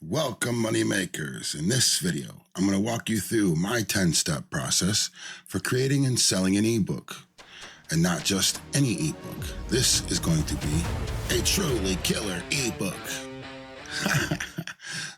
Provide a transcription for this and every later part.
Welcome, money makers. In this video, I'm going to walk you through my 10-step process for creating and selling an ebook. And not just any ebook. This is going to be a truly killer ebook.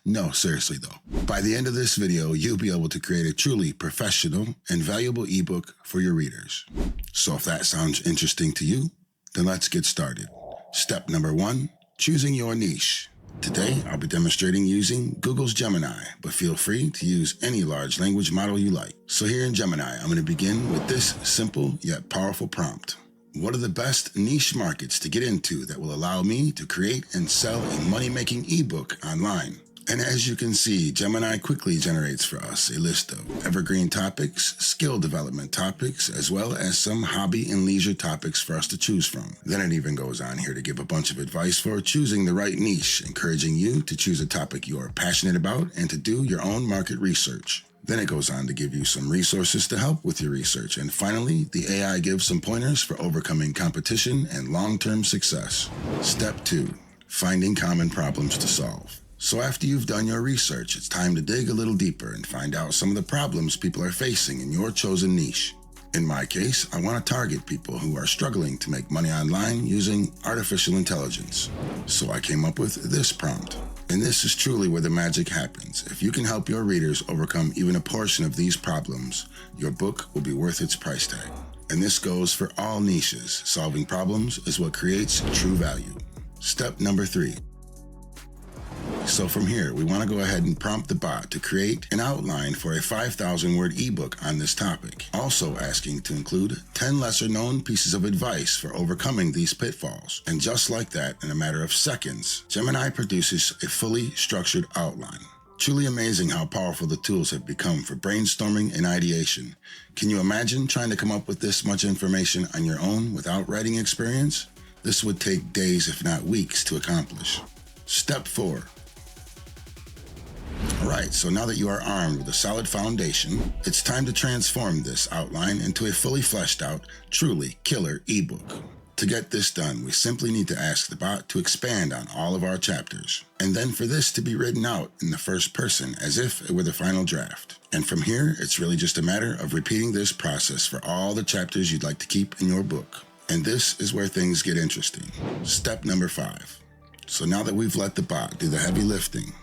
No, seriously though. By the end of this video, you'll be able to create a truly professional and valuable ebook for your readers. So if that sounds interesting to you, then let's get started. Step number 1, choosing your niche. Today, I'll be demonstrating using Google's Gemini, but feel free to use any large language model you like. So here in Gemini, I'm going to begin with this simple yet powerful prompt. What are the best niche markets to get into that will allow me to create and sell a money-making ebook online? And as you can see, Gemini quickly generates for us a list of evergreen topics, skill development topics, as well as some hobby and leisure topics for us to choose from. Then it even goes on here to give a bunch of advice for choosing the right niche, encouraging you to choose a topic you are passionate about and to do your own market research. Then it goes on to give you some resources to help with your research. And finally, the AI gives some pointers for overcoming competition and long-term success. Step 2, finding common problems to solve. So after you've done your research, it's time to dig a little deeper and find out some of the problems people are facing in your chosen niche. In my case, I want to target people who are struggling to make money online using artificial intelligence. So I came up with this prompt. And this is truly where the magic happens. If you can help your readers overcome even a portion of these problems, your book will be worth its price tag. And this goes for all niches. Solving problems is what creates true value. Step number 3. So from here, we want to go ahead and prompt the bot to create an outline for a 5,000-word ebook on this topic, also asking to include 10 lesser-known pieces of advice for overcoming these pitfalls. And just like that, in a matter of seconds, Gemini produces a fully structured outline. Truly amazing how powerful the tools have become for brainstorming and ideation. Can you imagine trying to come up with this much information on your own without writing experience? This would take days, if not weeks, to accomplish. Step 4. Alright, so now that you are armed with a solid foundation, it's time to transform this outline into a fully fleshed out, truly killer ebook. To get this done, we simply need to ask the bot to expand on all of our chapters, and then for this to be written out in the first person as if it were the final draft. And from here, it's really just a matter of repeating this process for all the chapters you'd like to keep in your book. And this is where things get interesting. Step number 5. So now that we've let the bot do the heavy lifting,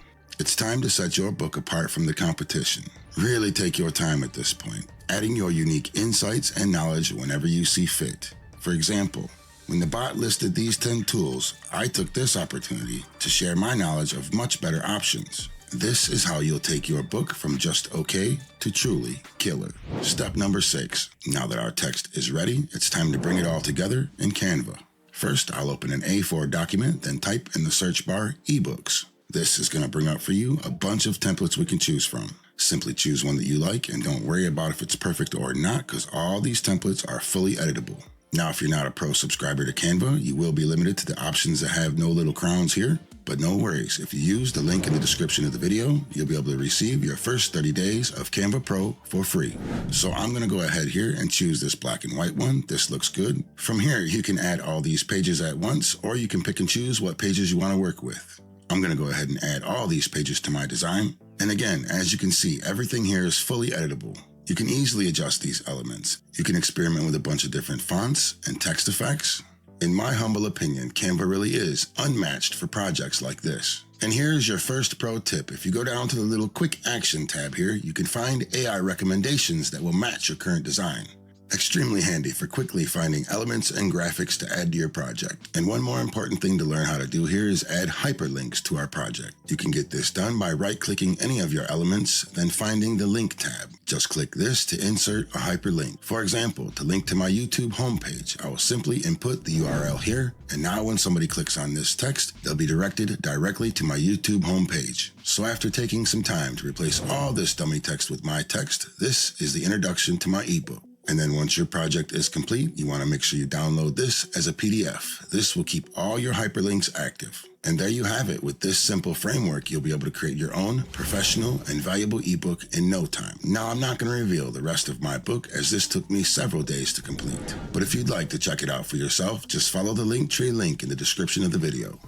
it's time to set your book apart from the competition. Really take your time at this point, adding your unique insights and knowledge whenever you see fit. For example, when the bot listed these 10 tools, I took this opportunity to share my knowledge of much better options. This is how you'll take your book from just okay to truly killer. Step number 6. Now that our text is ready, it's time to bring it all together in Canva. First, I'll open an A4 document, then type in the search bar, eBooks. This is going to bring up for you a bunch of templates we can choose from. Simply choose one that you like and don't worry about if it's perfect or not, because all these templates are fully editable. Now, if you're not a pro subscriber to Canva, you will be limited to the options that have no little crowns here. But no worries, if you use the link in the description of the video, you'll be able to receive your first 30 days of Canva Pro for free. So I'm going to go ahead here and choose this black and white one. This looks good. From here, you can add all these pages at once, or you can pick and choose what pages you want to work with. I'm going to go ahead and add all these pages to my design. And again, as you can see, everything here is fully editable. You can easily adjust these elements. You can experiment with a bunch of different fonts and text effects. In my humble opinion, Canva really is unmatched for projects like this. And here's your first pro tip. If you go down to the little quick action tab here, you can find AI recommendations that will match your current design. Extremely handy for quickly finding elements and graphics to add to your project. And one more important thing to learn how to do here is add hyperlinks to our project. You can get this done by right-clicking any of your elements, then finding the link tab. Just click this to insert a hyperlink. For example, to link to my YouTube homepage, I will simply input the URL here, and now when somebody clicks on this text, they'll be directed directly to my YouTube homepage. So after taking some time to replace all this dummy text with my text, this is the introduction to my ebook. And then once your project is complete, you want to make sure you download this as a PDF. This will keep all your hyperlinks active. And there you have it. With this simple framework, you'll be able to create your own professional and valuable ebook in no time. Now, I'm not going to reveal the rest of my book, as this took me several days to complete. But if you'd like to check it out for yourself, just follow the Linktree link in the description of the video.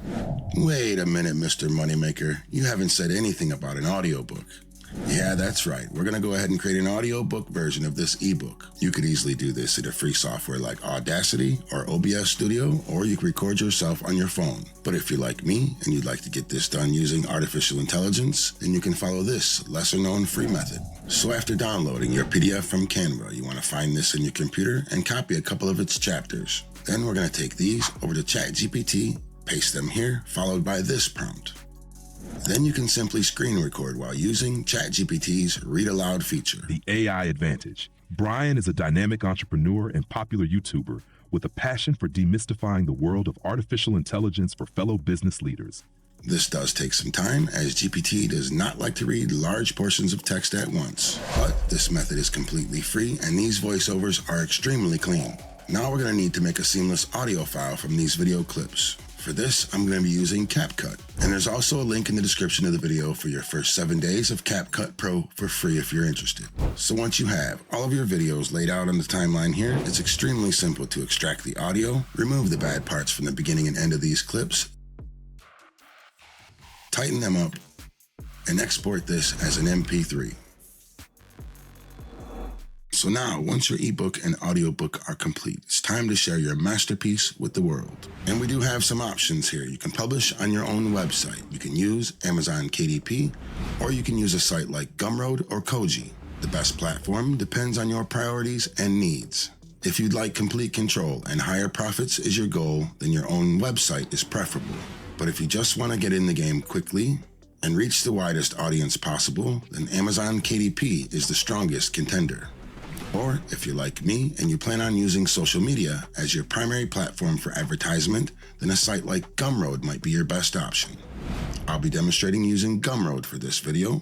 Wait a minute, Mr. Moneymaker. You haven't said anything about an audiobook. Yeah, that's right. We're going to go ahead and create an audiobook version of this ebook. You could easily do this in a free software like Audacity or OBS Studio, or you can record yourself on your phone. But if you're like me and you'd like to get this done using artificial intelligence, then you can follow this lesser-known free method. So after downloading your PDF from Canva, you want to find this in your computer and copy a couple of its chapters. Then we're going to take these over to ChatGPT, paste them here, followed by this prompt. Then you can simply screen record while using ChatGPT's Read Aloud feature. The AI advantage. Brian is a dynamic entrepreneur and popular YouTuber with a passion for demystifying the world of artificial intelligence for fellow business leaders. This does take some time, as GPT does not like to read large portions of text at once. But this method is completely free, and these voiceovers are extremely clean. Now we're going to need to make a seamless audio file from these video clips. For this, I'm going to be using CapCut. And there's also a link in the description of the video for your first 7 days of CapCut Pro for free if you're interested. So once you have all of your videos laid out on the timeline here, it's extremely simple to extract the audio, remove the bad parts from the beginning and end of these clips, tighten them up, and export this as an MP3. So now, once your ebook and audiobook are complete, it's time to share your masterpiece with the world. And we do have some options here. You can publish on your own website. You can use Amazon KDP, or you can use a site like Gumroad or Koji. The best platform depends on your priorities and needs. If you'd like complete control and higher profits is your goal, then your own website is preferable. But if you just want to get in the game quickly and reach the widest audience possible, then Amazon KDP is the strongest contender. Or if you're like me and you plan on using social media as your primary platform for advertisement, then a site like Gumroad might be your best option. I'll be demonstrating using Gumroad for this video.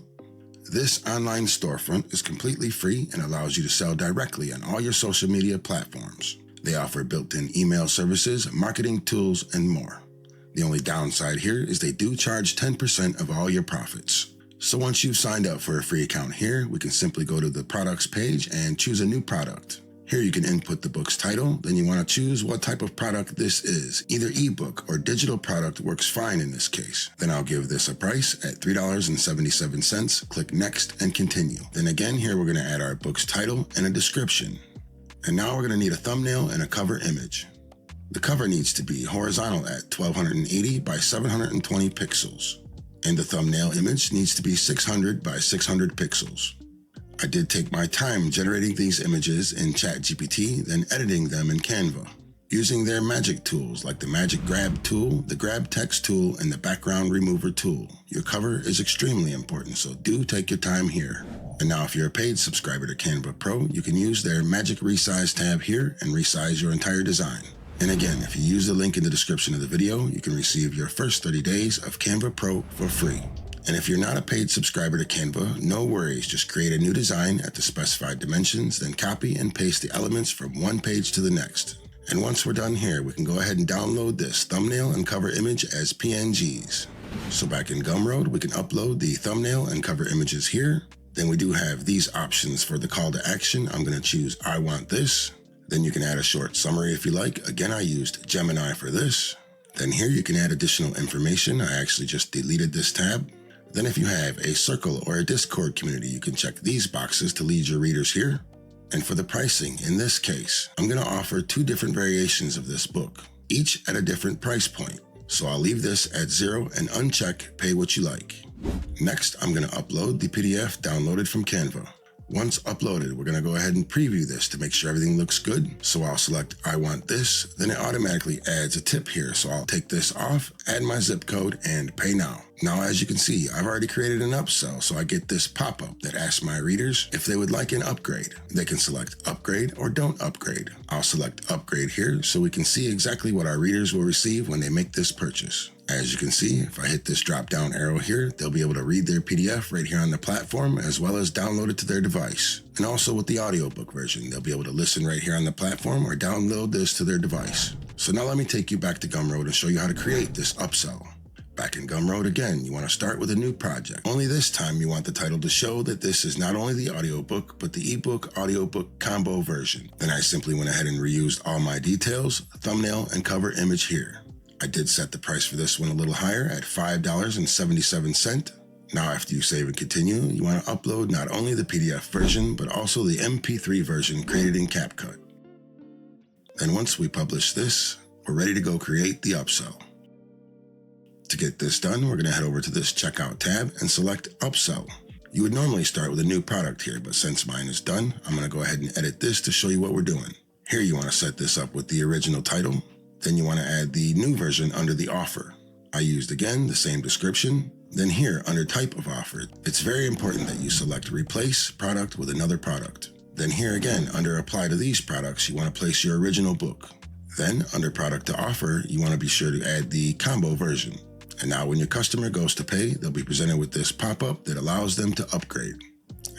This online storefront is completely free and allows you to sell directly on all your social media platforms. They offer built-in email services, marketing tools, and more. The only downside here is they do charge 10% of all your profits. So once you've signed up for a free account here, we can simply go to the products page and choose a new product. Here you can input the book's title, then you want to choose what type of product this is. Either ebook or digital product works fine in this case. Then I'll give this a price at $3.77, click next and continue. Then again here we're going to add our book's title and a description. And now we're going to need a thumbnail and a cover image. The cover needs to be horizontal at 1280 by 720 pixels. And the thumbnail image needs to be 600 by 600 pixels. I did take my time generating these images in ChatGPT, then editing them in Canva. Using their magic tools like the Magic Grab tool, the Grab Text tool, and the Background Remover tool. Your cover is extremely important, so do take your time here. And now if you're a paid subscriber to Canva Pro, you can use their Magic Resize tab here and resize your entire design. And again, if you use the link in the description of the video, you can receive your first 30 days of Canva Pro for free. And if you're not a paid subscriber to Canva, no worries, just create a new design at the specified dimensions, then copy and paste the elements from one page to the next. And once we're done here, we can go ahead and download this thumbnail and cover image as PNGs. So back in Gumroad, we can upload the thumbnail and cover images here. Then we do have these options for the call to action. I'm going to choose I want this. Then you can add a short summary if you like. Again, I used Gemini for this. Then here you can add additional information. I actually just deleted this tab. Then if you have a circle or a Discord community, you can check these boxes to lead your readers here. And for the pricing, in this case, I'm going to offer 2 different variations of this book, each at a different price point. So I'll leave this at 0 and uncheck pay what you like. Next, I'm going to upload the PDF downloaded from Canva. Once uploaded, we're going to go ahead and preview this to make sure everything looks good. So I'll select I want this, then it automatically adds a tip here. So I'll take this off, add my zip code, and pay now. Now, as you can see, I've already created an upsell, so I get this pop-up that asks my readers if they would like an upgrade. They can select upgrade or don't upgrade. I'll select upgrade here so we can see exactly what our readers will receive when they make this purchase. As you can see, if I hit this drop-down arrow here, they'll be able to read their PDF right here on the platform, as well as download it to their device. And also with the audiobook version, they'll be able to listen right here on the platform or download this to their device. So now let me take you back to Gumroad and show you how to create this upsell. Back in Gumroad again, you want to start with a new project. Only this time you want the title to show that this is not only the audiobook, but the ebook audiobook combo version. Then I simply went ahead and reused all my details, thumbnail, and cover image here. I did set the price for this one a little higher at $5.77. Now after you save and continue, you want to upload not only the PDF version, but also the MP3 version created in CapCut. Then once we publish this, we're ready to go create the upsell. To get this done, we're going to head over to this checkout tab and select upsell. You would normally start with a new product here, but since mine is done, I'm going to go ahead and edit this to show you what we're doing. Here you want to set this up with the original title. Then you want to add the new version under the offer. I used again the same description. Then here under type of offer, it's very important that you select replace product with another product. Then here again under apply to these products, you want to place your original book. Then under product to offer, you want to be sure to add the combo version. And now when your customer goes to pay, they'll be presented with this pop-up that allows them to upgrade.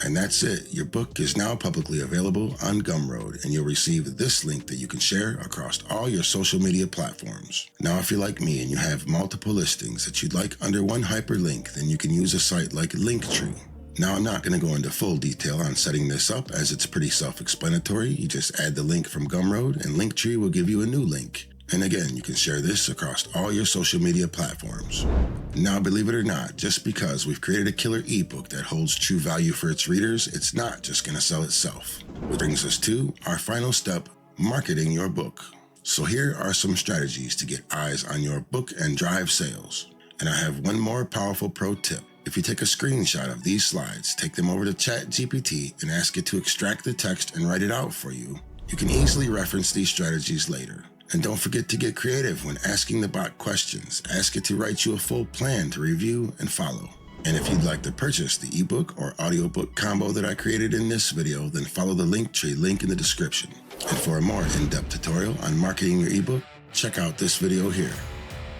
And that's it. Your book is now publicly available on Gumroad, and you'll receive this link that you can share across all your social media platforms. Now, if you're like me and you have multiple listings that you'd like under one hyperlink, then you can use a site like Linktree. Now, I'm not going to go into full detail on setting this up as it's pretty self-explanatory. You just add the link from Gumroad, and Linktree will give you a new link. And again, you can share this across all your social media platforms. Now, believe it or not, just because we've created a killer ebook that holds true value for its readers, it's not just going to sell itself. Which brings us to our final step, marketing your book. So here are some strategies to get eyes on your book and drive sales. And I have one more powerful pro tip. If you take a screenshot of these slides, take them over to ChatGPT and ask it to extract the text and write it out for you, you can easily reference these strategies later. And don't forget to get creative when asking the bot questions. Ask it to write you a full plan to review and follow. And if you'd like to purchase the ebook or audiobook combo that I created in this video, then follow the Linktree link in the description. And for a more in-depth tutorial on marketing your ebook, check out this video here.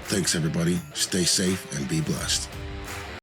Thanks everybody, stay safe and be blessed.